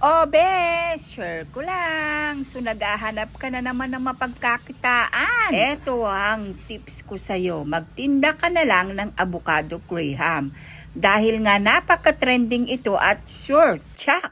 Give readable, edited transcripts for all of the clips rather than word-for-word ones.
O, bes, share ko lang. So, naghahanap ka na naman ng mapagkakitaan. Ito ang tips ko sa'yo. Magtinda ka na lang ng avocado Graham. Dahil nga napaka-trending ito at sure, tsak,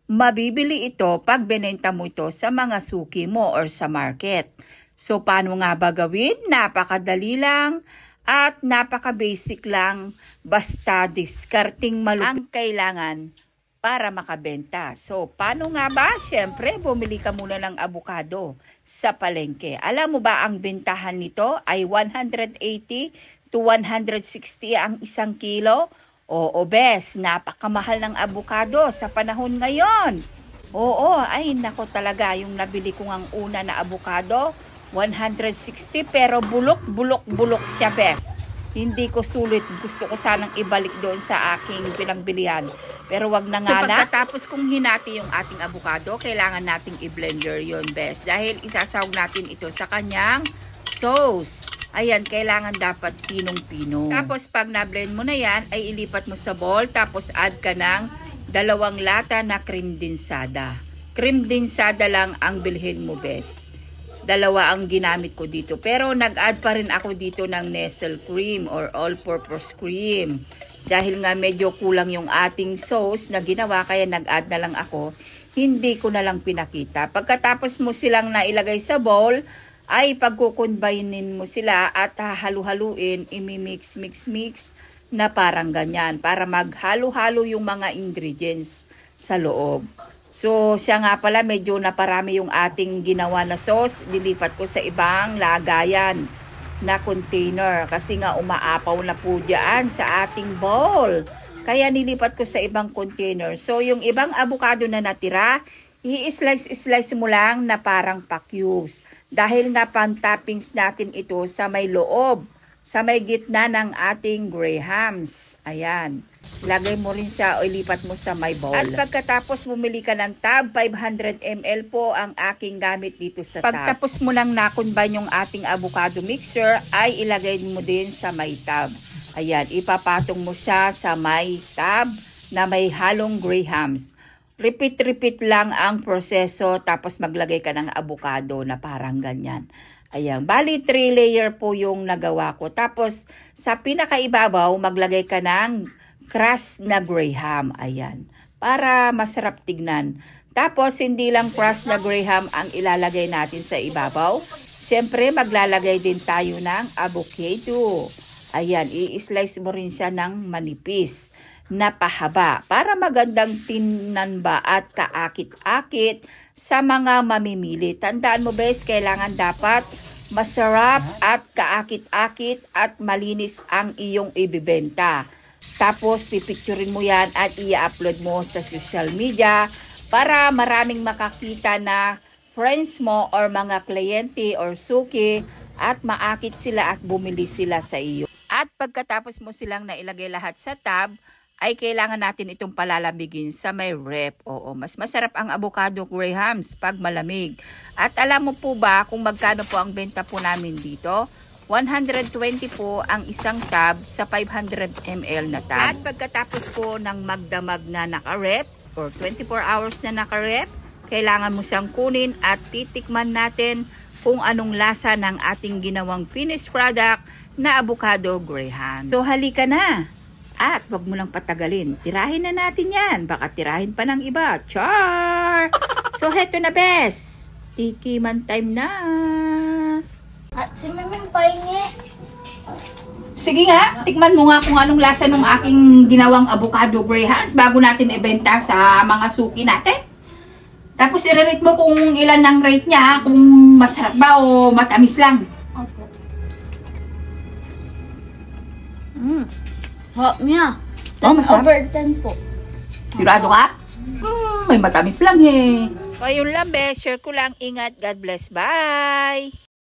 mabibili ito pag binenta mo ito sa mga suki mo or sa market. So, paano nga ba gawin? Napakadali lang at napaka-basic lang. Basta discarding malupit ang kailangan para makabenta. So, paano nga ba? Siyempre, bumili ka muna ng avocado sa palengke. Alam mo ba ang bentahan nito ay 180 to 160 ang isang kilo? Oo, bes, napakamahal ng avocado sa panahon ngayon. Oo, ay nako talaga, yung nabili ko ang una na avocado, 160 pero bulok siya, bes. Hindi ko sulit. Gusto ko sanang ibalik doon sa aking pinagbilihan. Pero wag na nga na. So pagkatapos kong hinati yung ating avocado, kailangan nating i-blender yun, best. Dahil isasawag natin ito sa kanyang sauce. Ayan, kailangan dapat pinong-pino. Tapos pag na-blend mo na yan, ay ilipat mo sa bowl. Tapos add ka ng 2 lata na cream dinsada. Cream dinsada lang ang bilhin mo, best. 2 ang ginamit ko dito. Pero nag-add pa rin ako dito ng Nestle cream or all-purpose cream. Dahil nga medyo kulang yung ating sauce na ginawa, kaya nag-add na lang ako. Hindi ko na lang pinakita. Pagkatapos mo silang nailagay sa bowl, ay pagkukunbainin mo sila at hahalu-haluin, imimix na parang ganyan. Para maghalo-halo yung mga ingredients sa loob. So, siya nga pala, medyo naparami yung ating ginawa na sauce. Dilipat ko sa ibang lagayan na container. Kasi nga umaapaw na po dyan sa ating bowl. Kaya nilipat ko sa ibang container. So, yung ibang avocado na natira, i-slice mo lang na parang pa-cubes. Dahil nga pang-toppings natin ito sa may loob, sa may gitna ng ating Grahams. Ayan. Lagay mo rin siya o ilipat mo sa my bowl. At pagkatapos bumili ka ng tab, 500 ml po ang aking gamit dito sa tab. Pagtapos mo lang na-combine yung ating avocado mixer, ay ilagay mo din sa my tab. Ayan, ipapatong mo siya sa my tab na may halong Grahams. Repeat lang ang proseso, tapos maglagay ka ng avocado na parang ganyan. Ayan, bali 3 layer po yung nagawa ko. Tapos sa pinakaibabaw, maglagay ka ng crushed na Graham. Ayan, para masarap tignan. Tapos hindi lang crushed na Graham ang ilalagay natin sa ibabaw. Siyempre maglalagay din tayo ng avocado. Ayan, i-slice mo rin siya ng manipis na pahaba para magandang tingnan ba at kaakit-akit sa mga mamimili. Tandaan mo, bes, kailangan dapat masarap at kaakit-akit at malinis ang iyong ibibenta. Tapos pipicturein mo yan at i-upload mo sa social media para maraming makakita na friends mo or mga kliyente or suki at maakit sila at bumili sila sa iyo. At pagkatapos mo silang nailagay lahat sa tab, ay kailangan natin itong palalamigin sa may ref. Oo, mas masarap ang avocado Grahams pag malamig. At alam mo po ba kung magkano po ang benta po namin dito? 120 po ang isang tab sa 500 ml na tab. At pagkatapos po ng magdamag na naka-ref or 24 hours na naka-ref, kailangan mo siyang kunin at titikman natin kung anong lasa ng ating ginawang finished product na avocado Graham. So halika na! At wag mo lang patagalin. Tirahin na natin yan. Baka tirahin pa ng iba. Char! So heto na, bes. Tikiman time na. At si Miming pahingi. Sige nga, tikman mo nga kung anong lasa ng aking ginawang avocado Grahams bago natin ibenta sa mga suki natin. Tapos i-rate mo kung ilan ang rate niya, kung masarap ba o matamis lang. Opo. Hot niya. Oh, masarap. Over 10 po. Sigurado ka? May matamis lang eh. So, ayun lang, bes. Share ko lang. Ingat. God bless. Bye!